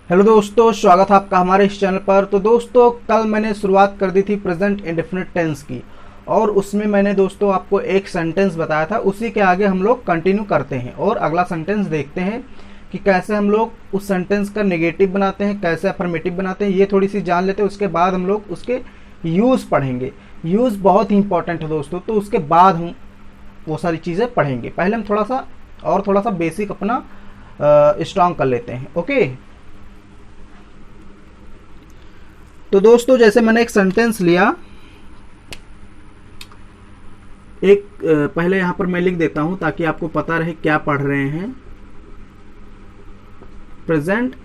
Hello दोस्तों, स्वागत है आपका हमारे इस चैनल पर। तो दोस्तों, कल मैंने शुरुआत कर दी थी प्रेजेंट इंडेफिनिट टेंस की, और उसमें मैंने दोस्तों आपको एक सेंटेंस बताया था। उसी के आगे हम लोग कंटिन्यू करते हैं और अगला सेंटेंस देखते हैं कि कैसे हम लोग उस सेंटेंस का नेगेटिव बनाते हैं, कैसे अफर्मेटिव बनाते हैं, ये थोड़ी सी जान लेते हैं। उसके बाद हम लोग उसके यूज़ पढ़ेंगे। यूज़ बहुत ही इंपॉर्टेंट है दोस्तों, तो उसके बाद हम वो सारी चीज़ें पढ़ेंगे। पहले हम थोड़ा सा बेसिक अपना स्ट्रॉन्ग कर लेते हैं। ओके, तो दोस्तों जैसे मैंने एक सेंटेंस लिया, पहले यहां पर मैं लिख देता हूं ताकि आपको पता रहे क्या पढ़ रहे हैं। प्रेजेंट,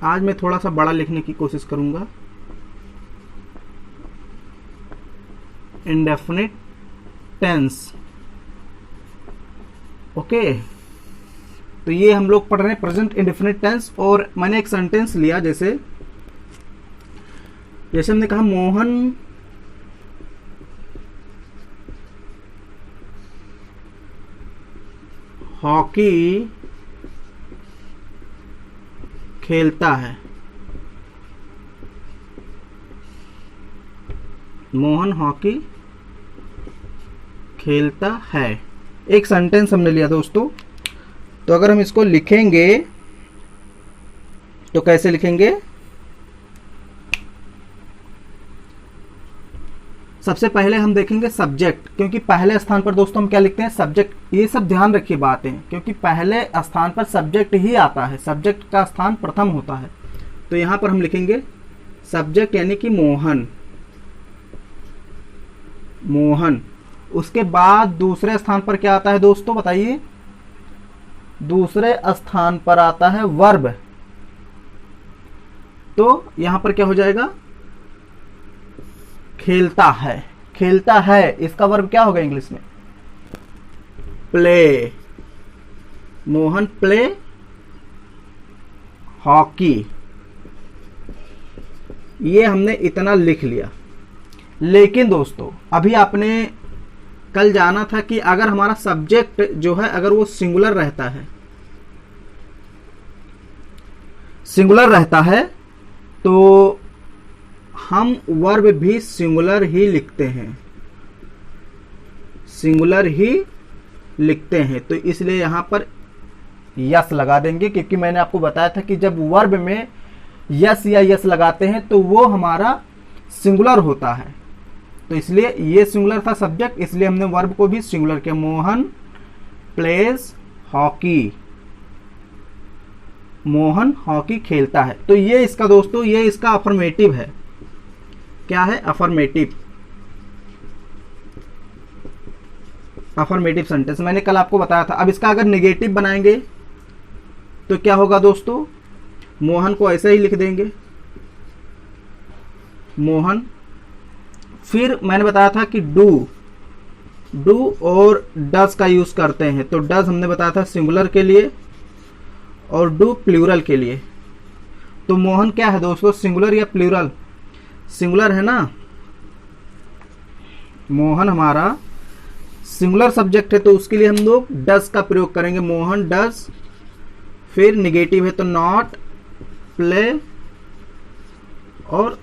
आज मैं थोड़ा सा बड़ा लिखने की कोशिश करूंगा। Indefinite tense. ओके, तो ये हम लोग पढ़ रहे हैं प्रेजेंट इंडेफिनिट टेंस। और मैंने एक सेंटेंस लिया, जैसे हमने कहा मोहन हॉकी खेलता है। मोहन हॉकी खेलता है, एक सेंटेंस हमने लिया दोस्तों। तो अगर हम इसको लिखेंगे तो कैसे लिखेंगे? सबसे पहले हम देखेंगे सब्जेक्ट, क्योंकि पहले स्थान पर दोस्तों हम क्या लिखते हैं? सब्जेक्ट। ये सब ध्यान रखिए बातें, क्योंकि पहले स्थान पर सब्जेक्ट ही आता है, सब्जेक्ट का स्थान प्रथम होता है। तो यहां पर हम लिखेंगे सब्जेक्ट, यानी कि मोहन। मोहन। उसके बाद दूसरे स्थान पर क्या आता है दोस्तों, बताइए? दूसरे स्थान पर आता है वर्ब। तो यहां पर क्या हो जाएगा? खेलता है। खेलता है, इसका वर्ब क्या होगा इंग्लिश में? प्ले। Mohan play hockey. ये हमने इतना लिख लिया। लेकिन दोस्तों, अभी आपने कल जाना था कि अगर हमारा सब्जेक्ट जो है, अगर वो सिंगुलर रहता है तो हम वर्ब भी सिंगुलर ही लिखते हैं। सिंगुलर ही लिखते हैं, तो इसलिए यहां पर यस लगा देंगे, क्योंकि मैंने आपको बताया था कि जब वर्ब में यस या यस लगाते हैं तो वो हमारा सिंगुलर होता है। तो इसलिए ये सिंगुलर था सब्जेक्ट, इसलिए हमने वर्ब को भी सिंगुलर किया। Mohan pledge hockey. Mohan hockey खेलता है। तो ये इसका दोस्तों, ये इसका अफर्मेटिव है। क्या है? अफर्मेटिव। अफर्मेटिव सेंटेंस मैंने कल आपको बताया था। अब इसका अगर नेगेटिव बनाएंगे तो क्या होगा दोस्तों? मोहन को ऐसे ही लिख देंगे, मोहन। फिर मैंने बताया था कि डू और डज का यूज करते हैं। तो डज हमने बताया था सिंगुलर के लिए और डू प्लूरल के लिए। तो मोहन क्या है दोस्तों, सिंगुलर या प्लूरल? सिंगुलर है ना। मोहन हमारा सिंगुलर सब्जेक्ट है, तो उसके लिए हम लोग डज का प्रयोग करेंगे। मोहन डज। फिर नेगेटिव है तो नॉट प्ले, और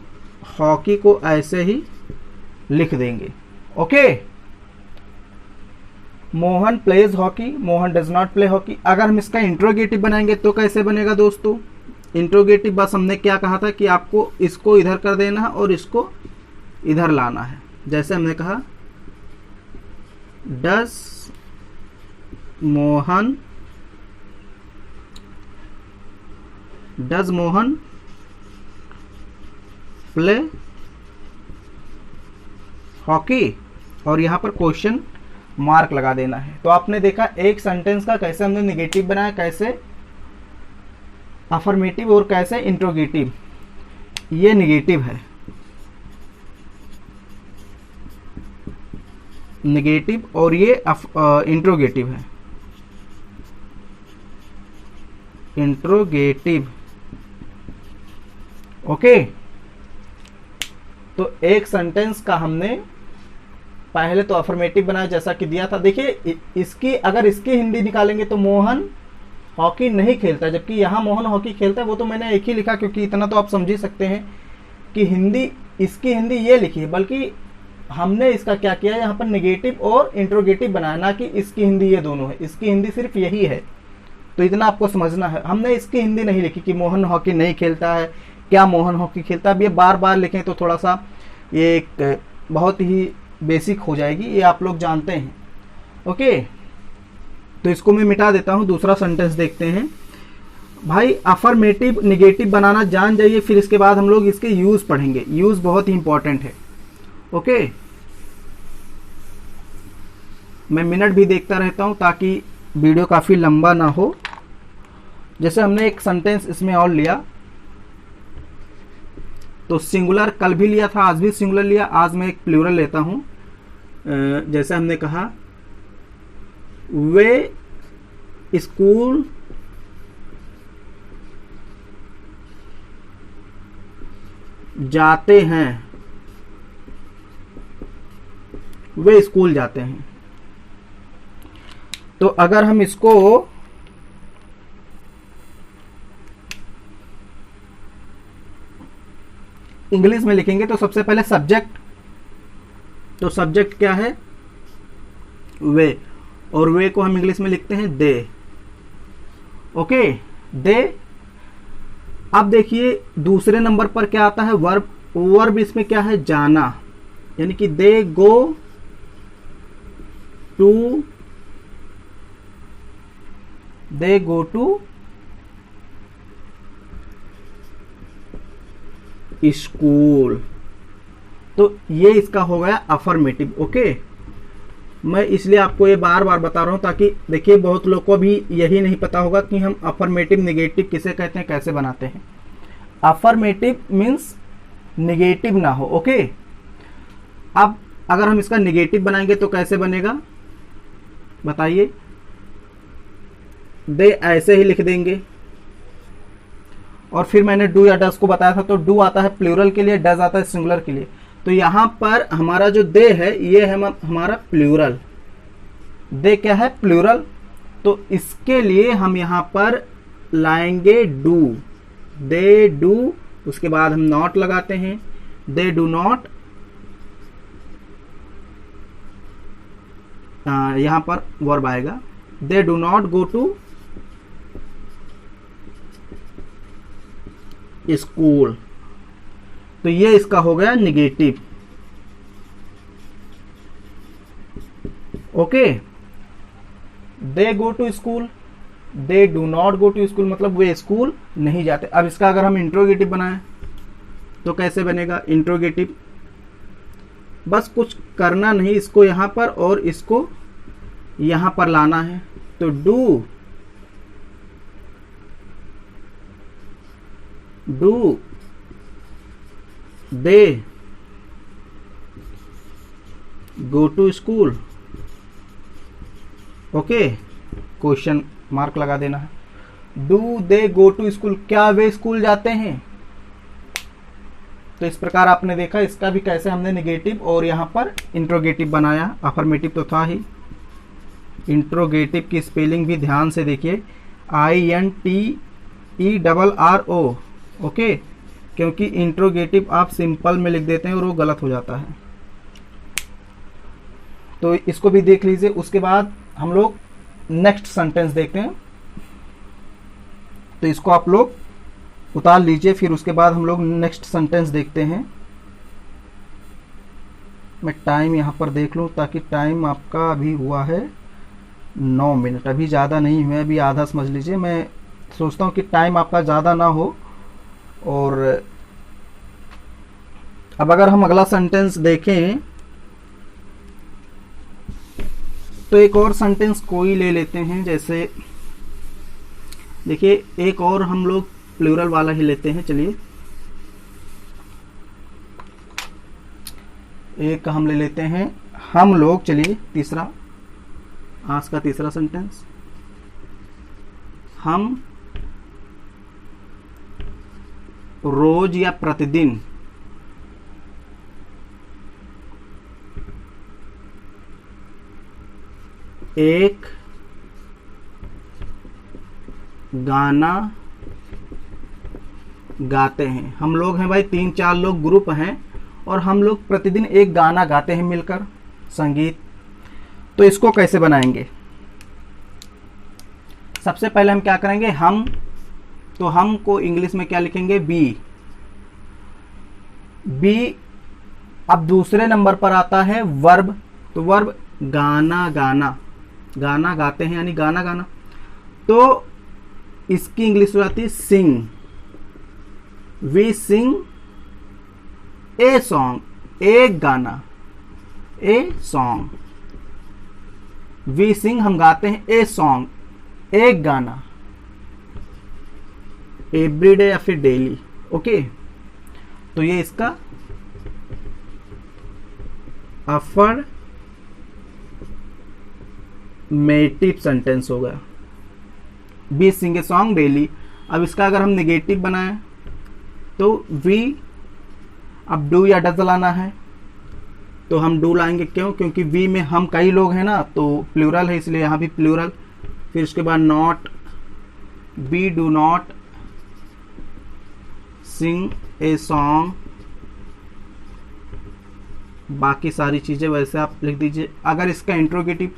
हॉकी को ऐसे ही लिख देंगे। Okay, Mohan pledge hockey, Mohan does not play hockey. अगर हम इसका इंट्रोगेटिव बनाएंगे तो कैसे बनेगा दोस्तों? इंट्रोगेटिव बस हमने क्या कहा था कि आपको इसको इधर कर देना है और इसको इधर लाना है। जैसे हमने कहा डज मोहन प्ले हॉकी, और यहां पर क्वेश्चन मार्क लगा देना है। तो आपने देखा एक सेंटेंस का कैसे हमने नेगेटिव बनाया, कैसे अफर्मेटिव और कैसे इंट्रोगेटिव। ये नेगेटिव है, नेगेटिव, और ये इंट्रोगेटिव है, इंट्रोगेटिव। ओके, तो एक सेंटेंस का हमने पहले तो अफर्मेटिव बनाया जैसा कि दिया था। देखिए, अगर इसकी हिंदी निकालेंगे तो मोहन हॉकी नहीं खेलता, जबकि यहाँ मोहन हॉकी खेलता है। वो तो मैंने एक ही लिखा, क्योंकि इतना तो आप समझ ही सकते हैं कि हिंदी, इसकी हिंदी ये लिखी है, बल्कि हमने इसका क्या किया, यहाँ पर नेगेटिव और इंट्रोगेटिव बनाया, ना कि इसकी हिंदी ये दोनों है। इसकी हिंदी सिर्फ यही है, तो इतना आपको समझना है। हमने इसकी हिंदी नहीं लिखी कि मोहन हॉकी नहीं खेलता है, क्या मोहन हॉकी खेलता है। अब ये बार बार लिखें तो थोड़ा सा ये एक बहुत ही बेसिक हो जाएगी, ये आप लोग जानते हैं। ओके, तो इसको मैं मिटा देता हूँ। दूसरा सेंटेंस देखते हैं। भाई अफर्मेटिव निगेटिव बनाना जान जाइए, फिर इसके बाद हम लोग इसके यूज पढ़ेंगे। यूज बहुत ही इंपॉर्टेंट है। ओके, मैं मिनट भी देखता रहता हूं ताकि वीडियो काफी लंबा ना हो। जैसे हमने एक सेंटेंस इसमें और लिया, तो सिंगुलर कल भी लिया था, आज भी सिंगुलर लिया, आज मैं एक प्लूरल लेता हूं। जैसे हमने कहा वे स्कूल जाते हैं, वे स्कूल जाते हैं। तो अगर हम इसको इंग्लिश में लिखेंगे तो सबसे पहले सब्जेक्ट, तो सब्जेक्ट क्या है, वे, और वे को हम इंग्लिश में लिखते हैं दे। ओके, दे। अब देखिए दूसरे नंबर पर क्या आता है, वर्ब। वर्ब इसमें क्या है, जाना, यानी कि they go to, they go to school. तो ये इसका हो गया अफर्मेटिव। ओके, मैं इसलिए आपको ये बार बार बता रहा हूं ताकि देखिए बहुत लोग को भी यही नहीं पता होगा कि हम अफर्मेटिव निगेटिव किसे कहते हैं, कैसे बनाते हैं। अफर्मेटिव मीन्स निगेटिव ना हो। ओके, अब अगर हम इसका निगेटिव बनाएंगे तो कैसे बनेगा बताइए। दे ऐसे ही लिख देंगे, और फिर मैंने डू या डस को बताया था, तो डू आता है प्लूरल के लिए, डज आता है सिंगुलर के लिए। तो यहां पर हमारा जो दे है ये है हमारा प्लूरल। दे क्या है, प्लूरल। तो इसके लिए हम यहां पर लाएंगे डू, दे डू, उसके बाद हम नॉट लगाते हैं, दे डू नॉट। यहां पर वर्ब आएगा, they do not go to school. तो ये इसका हो गया negative. Okay, they go to school, they do not go to school, मतलब वे स्कूल नहीं जाते। अब इसका अगर हम इंट्रोगेटिव बनाएं तो कैसे बनेगा इंट्रोगेटिव। बस कुछ करना नहीं, इसको यहां पर और इसको यहां पर लाना है। तो do they go to school. Okay, question mark लगा देना है। Do they go to school, क्या वे स्कूल जाते हैं। तो इस प्रकार आपने देखा इसका भी कैसे हमने निगेटिव और यहां पर इंट्रोगेटिव बनाया। अफर्मेटिव तो था ही। इंट्रोगेटिव की स्पेलिंग भी ध्यान से देखिए, INTERRO। ओके, क्योंकि इंट्रोगेटिव आप सिंपल में लिख देते हैं और वो गलत हो जाता है। तो इसको भी देख लीजिए। उसके बाद हम लोग नेक्स्ट सेंटेंस देखते हैं। तो इसको आप लोग उतार लीजिए, फिर उसके बाद हम लोग नेक्स्ट सेंटेंस देखते हैं। मैं टाइम यहां पर देख लूं ताकि टाइम आपका अभी हुआ है 9 मिनट, अभी ज़्यादा नहीं हुआ, अभी आधा समझ लीजिए। मैं सोचता हूं कि टाइम आपका ज़्यादा ना हो। और अब अगर हम अगला सेंटेंस देखें तो एक और सेंटेंस कोई ले लेते हैं। जैसे देखिए एक और हम लोग प्लूरल वाला ही लेते हैं। चलिए एक हम ले लेते हैं हम लोग। चलिए तीसरा, आज का तीसरा सेंटेंस, हम रोज या प्रतिदिन एक गाना गाते हैं। हम लोग हैं भाई 3-4 लोग ग्रुप हैं और हम लोग प्रतिदिन एक गाना गाते हैं मिलकर, संगीत। तो इसको कैसे बनाएंगे? सबसे पहले हम क्या करेंगे, हम, तो हम को इंग्लिश में क्या लिखेंगे, बी। बी, अब दूसरे नंबर पर आता है वर्ब, तो वर्ब गाना गाना, गाना गाते हैं यानी गाना गाना, तो इसकी इंग्लिश हो जाती है सिंग। वी सिंग ए सॉन्ग, एक गाना, ए सॉन्ग। वी सिंग, हम गाते हैं, ए सॉन्ग, एक गाना, एवरीडे या फिर डेली। ओके, तो ये इसका अफर्मेटिव सेंटेंस हो गया, we sing a song daily. अब इसका अगर हम नेगेटिव बनाएं तो वी, अब डू या डज लाना है तो हम डू लाएंगे, क्यों? क्योंकि वी में हम कई लोग हैं ना, तो प्लूरल है इसलिए यहां भी प्लूरल। फिर उसके बाद not, we do not sing a song, बाकी सारी चीजें वैसे आप लिख दीजिए। अगर इसका इंट्रोगेटिव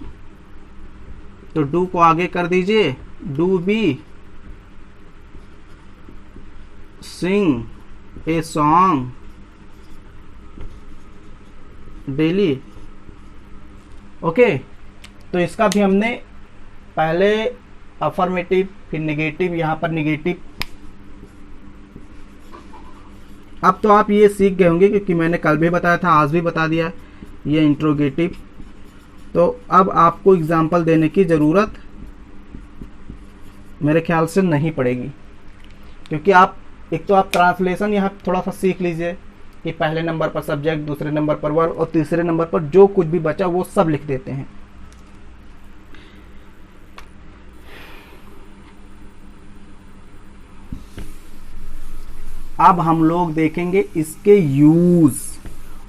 तो डू को आगे कर दीजिए, do we sing a song daily. Okay, तो इसका भी हमने पहले अफर्मेटिव फिर नेगेटिव, यहां पर नेगेटिव। अब तो आप ये सीख गए होंगे क्योंकि मैंने कल भी बताया था, आज भी बता दिया, ये इंट्रोगेटिव। तो अब आपको एग्जाम्पल देने की ज़रूरत मेरे ख्याल से नहीं पड़ेगी, क्योंकि आप एक तो आप ट्रांसलेशन यहाँ थोड़ा सा सीख लीजिए कि पहले नंबर पर सब्जेक्ट, दूसरे नंबर पर वर्ब और तीसरे नंबर पर जो कुछ भी बचा वो सब लिख देते हैं। अब हम लोग देखेंगे इसके यूज,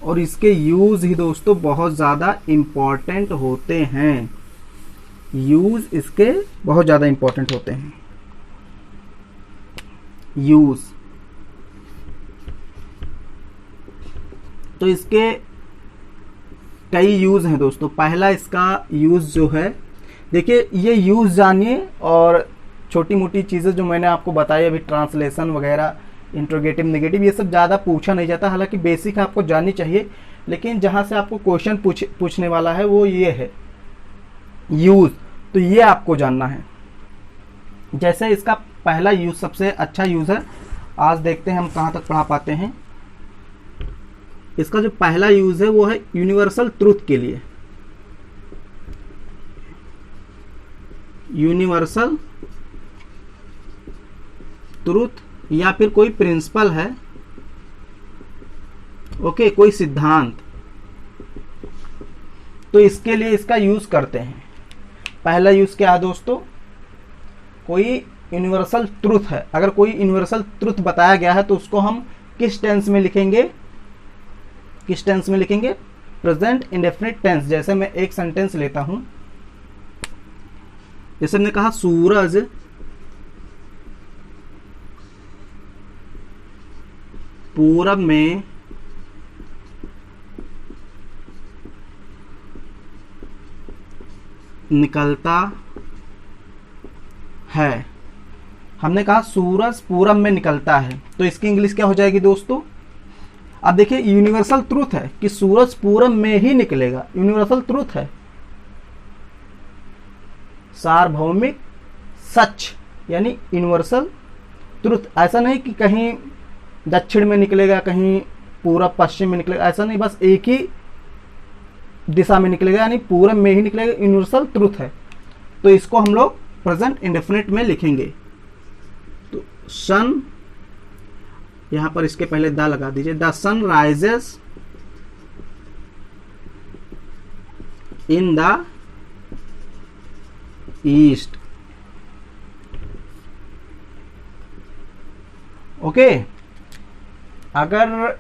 और इसके यूज ही दोस्तों बहुत ज़्यादा इम्पॉर्टेंट होते हैं। यूज इसके बहुत ज़्यादा इम्पॉर्टेंट होते हैं। यूज, तो इसके कई यूज हैं दोस्तों। पहला इसका यूज जो है, देखिए ये यूज जानिए, और छोटी मोटी चीज़ें जो मैंने आपको बताई अभी, ट्रांसलेशन वगैरह, इंट्रोगेटिव, नेगेटिव, ये सब ज़्यादा पूछा नहीं जाता, हालांकि बेसिक आपको जाननी चाहिए, लेकिन जहाँ से आपको क्वेश्चन पूछने वाला है वो ये है यूज, तो ये आपको जानना है। जैसे इसका पहला यूज सबसे अच्छा यूज है, आज देखते हैं हम कहाँ तक पढ़ा पाते हैं। इसका जो पहला यूज है वो है यूनिवर्सल ट्रूथ के लिए। यूनिवर्सल ट्रूथ या फिर कोई प्रिंसिपल है, ओके, कोई सिद्धांत, तो इसके लिए इसका यूज करते हैं। पहला यूज क्या है दोस्तों, कोई यूनिवर्सल ट्रूथ है, अगर कोई यूनिवर्सल ट्रूथ बताया गया है तो उसको हम किस टेंस में लिखेंगे, किस टेंस में लिखेंगे, प्रेजेंट इंडेफिनिट टेंस। जैसे मैं एक सेंटेंस लेता हूं, जैसे हमने कहा सूरज पूरब में निकलता है। हमने कहा सूरज पूरब में निकलता है, तो इसकी इंग्लिश क्या हो जाएगी दोस्तों? अब देखिए यूनिवर्सल ट्रूथ है कि सूरज पूरब में ही निकलेगा, यूनिवर्सल ट्रूथ है, सार्वभौमिक सच, यानी यूनिवर्सल ट्रूथ। ऐसा नहीं कि कहीं दक्षिण में निकलेगा, कहीं पूरब पश्चिम में निकलेगा, ऐसा नहीं, बस एक ही दिशा में निकलेगा, यानी पूरब में ही निकलेगा, यूनिवर्सल ट्रूथ है। तो इसको हम लोग प्रेजेंट इंडेफिनिट में लिखेंगे। तो सन, यहां पर इसके पहले द लगा दीजिए, the sun rises in the east. Okay, अगर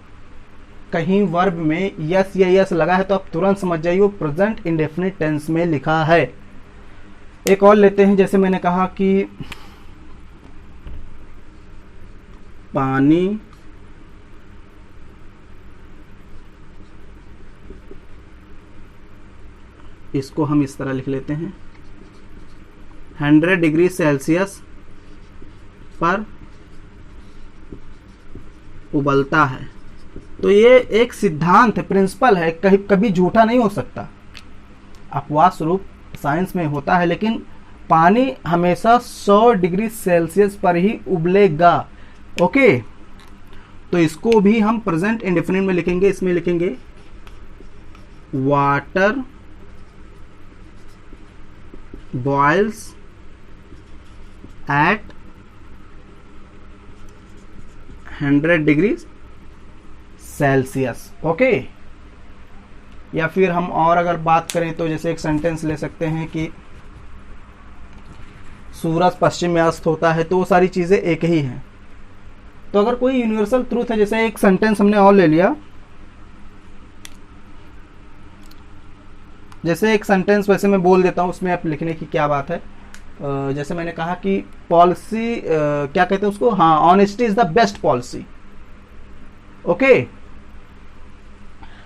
कहीं वर्ब में यस या यस लगा है तो आप तुरंत समझ जाइए वो प्रेजेंट इंडेफिनिट टेंस में लिखा है। एक और लेते हैं, जैसे मैंने कहा कि पानी इसको हम इस तरह लिख लेते हैं 100 डिग्री सेल्सियस पर उबलता है। तो ये एक सिद्धांत है, प्रिंसिपल है, कहीं कभी झूठा नहीं हो सकता। अपवाद स्वरूप साइंस में होता है, लेकिन पानी हमेशा 100 डिग्री सेल्सियस पर ही उबलेगा। ओके, तो इसको भी हम प्रेजेंट इंडेफिनिट में लिखेंगे। इसमें लिखेंगे water boils at 100 degree Celsius. Okay, या फिर हम और अगर बात करें तो जैसे एक सेंटेंस ले सकते हैं कि सूरज पश्चिम में अस्त होता है, तो वो सारी चीजें एक ही हैं। तो अगर कोई यूनिवर्सल ट्रूथ है, जैसे एक सेंटेंस हमने और ले लिया, जैसे एक सेंटेंस वैसे मैं बोल देता हूं, उसमें आप लिखने की क्या बात है। जैसे मैंने कहा कि पॉलिसी क्या कहते हैं उसको, हाँ, honesty is the best policy. Okay,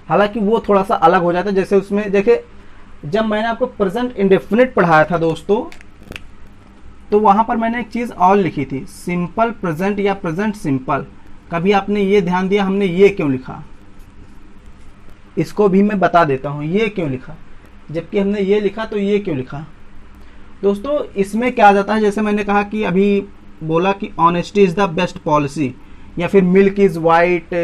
हालांकि वो थोड़ा सा अलग हो जाता है। जैसे उसमें देखिए, जब मैंने आपको प्रेजेंट इंडेफिनिट पढ़ाया था दोस्तों, तो वहां पर मैंने एक चीज और लिखी थी, सिंपल प्रेजेंट या प्रेजेंट सिंपल। कभी आपने ये ध्यान दिया हमने ये क्यों लिखा? इसको भी मैं बता देता हूं ये क्यों लिखा, जबकि हमने ये लिखा तो ये क्यों लिखा। दोस्तों इसमें क्या आ जाता है, जैसे मैंने कहा कि अभी बोला कि honesty is the best policy, या फिर milk is white,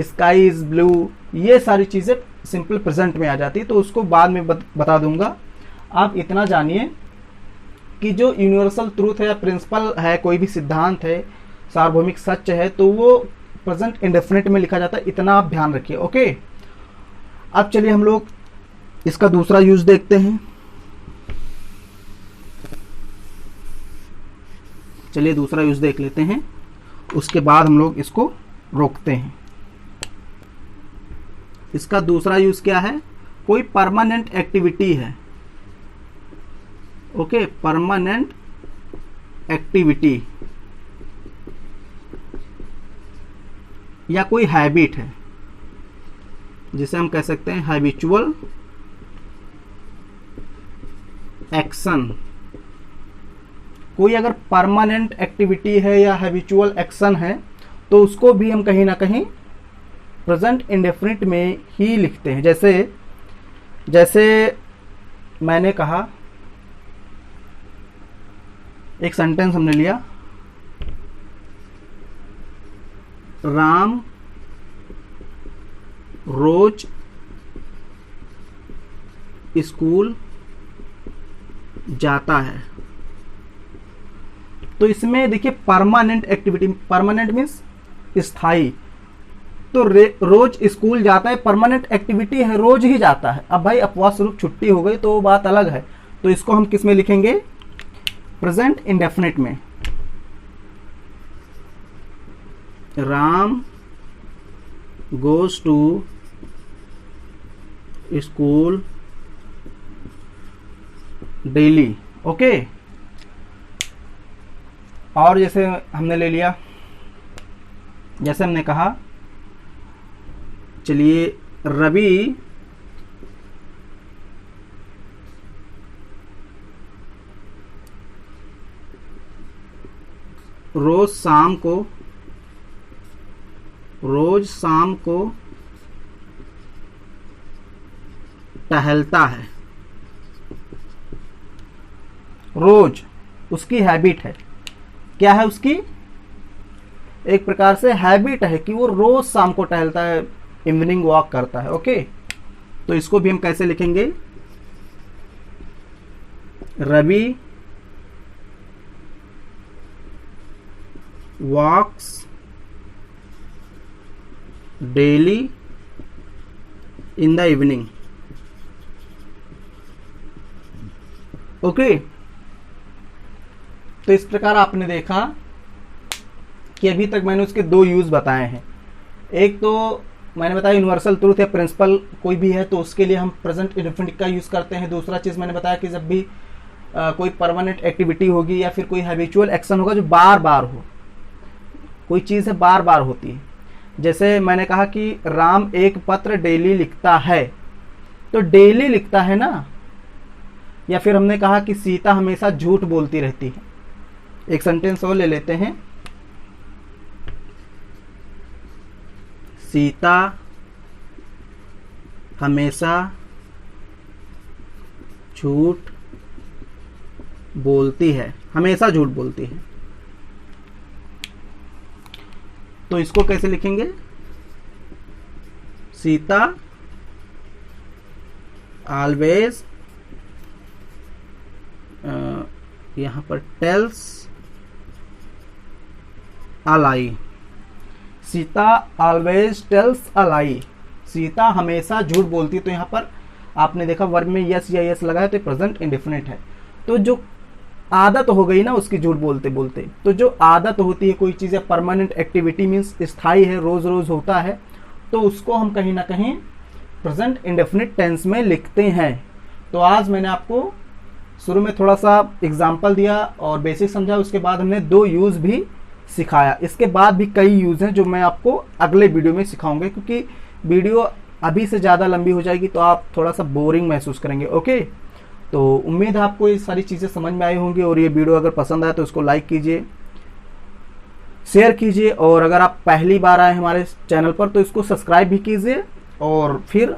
sky is blue, ये सारी चीजें सिंपल प्रेजेंट में आ जाती है। तो उसको बाद में बता दूंगा। आप इतना जानिए कि जो यूनिवर्सल ट्रूथ है या प्रिंसिपल है, कोई भी सिद्धांत है, सार्वभौमिक सत्य है, तो वो प्रेजेंट इंडेफिनिट में लिखा जाता है। इतना आप ध्यान रखिए। ओके, अब चलिए हम लोग इसका दूसरा यूज देखते हैं। चलिए दूसरा यूज देख लेते हैं, उसके बाद हम लोग इसको रोकते हैं। इसका दूसरा यूज क्या है? कोई परमानेंट एक्टिविटी है। ओके, परमानेंट एक्टिविटी या कोई हैबिट है, जिसे हम कह सकते हैं हैबिचुअल एक्शन। कोई अगर परमानेंट एक्टिविटी है या हैबिचुअल एक्शन है, तो उसको भी हम कहीं ना कहीं प्रेजेंट इंडेफिनिट में ही लिखते हैं। जैसे मैंने कहा, एक सेंटेंस हमने लिया, राम रोज स्कूल जाता है। तो इसमें देखिए परमानेंट एक्टिविटी, परमानेंट मीन्स स्थायी। तो रोज स्कूल जाता है, परमानेंट एक्टिविटी है, रोज ही जाता है। अब भाई अपवाद स्वरूप छुट्टी हो गई तो वो बात अलग है। तो इसको हम किस में लिखेंगे? प्रेजेंट इंडेफिनिट में। Ram goes to school daily. Okay, और जैसे हमने ले लिया, जैसे हमने कहा, चलिए रवि रोज शाम को टहलता है। रोज उसकी हैबिट है। क्या है उसकी? एक प्रकार से हैबिट है कि वो रोज शाम को टहलता है, इवनिंग वॉक करता है। ओके, तो इसको भी हम कैसे लिखेंगे? Ravi walks daily in the evening. Okay, तो इस प्रकार आपने देखा कि अभी तक मैंने उसके दो यूज बताए हैं। एक तो मैंने बताया यूनिवर्सल ट्रूथ या प्रिंसिपल कोई भी है तो उसके लिए हम प्रेजेंट इंडेफिनिट का यूज करते हैं। दूसरा चीज मैंने बताया कि जब भी कोई परमानेंट एक्टिविटी होगी या फिर कोई हैबिचुअल एक्शन होगा जो बार बार हो, कोई चीज़ है बार बार होती है। जैसे मैंने कहा कि राम एक पत्र डेली लिखता है, तो डेली लिखता है ना। या फिर हमने कहा कि सीता हमेशा झूठ बोलती रहती है। एक सेंटेंस और ले लेते हैं, सीता हमेशा झूठ बोलती है, हमेशा झूठ बोलती है। तो इसको कैसे लिखेंगे? सीता ऑलवेज, यहां पर tells a lie. Sita always tells a lie, Sita हमेशा झूठ बोलती है। तो यहाँ पर आपने देखा वर्ब में यस या यस लगा है, तो प्रेजेंट इंडेफिनिट है। तो जो आदत हो गई ना उसकी झूठ बोलते बोलते, तो जो आदत होती है कोई चीज़ या परमानेंट एक्टिविटी मीन्स स्थायी है, रोज रोज होता है, तो उसको हम कहीं ना कहीं प्रेजेंट इंडेफिनिट टेंस में लिखते हैं। तो आज मैंने आपको शुरू में थोड़ा सा एग्जाम्पल दिया और बेसिक समझा, उसके बाद हमने 2 यूज भी सिखाया। इसके बाद भी कई यूज हैं जो मैं आपको अगले वीडियो में सिखाऊंगा, क्योंकि वीडियो अभी से ज़्यादा लंबी हो जाएगी तो आप थोड़ा सा बोरिंग महसूस करेंगे। ओके, तो उम्मीद है आपको ये सारी चीज़ें समझ में आई होंगी, और ये वीडियो अगर पसंद आए तो इसको लाइक कीजिए, शेयर कीजिए, और अगर आप पहली बार आए हमारे चैनल पर तो इसको सब्सक्राइब भी कीजिए। और फिर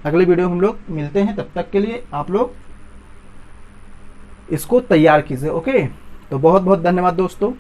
अगले वीडियो हम लोग मिलते हैं, तब तक के लिए आप लोग इसको तैयार कीजिए। ओके, तो बहुत बहुत धन्यवाद दोस्तों।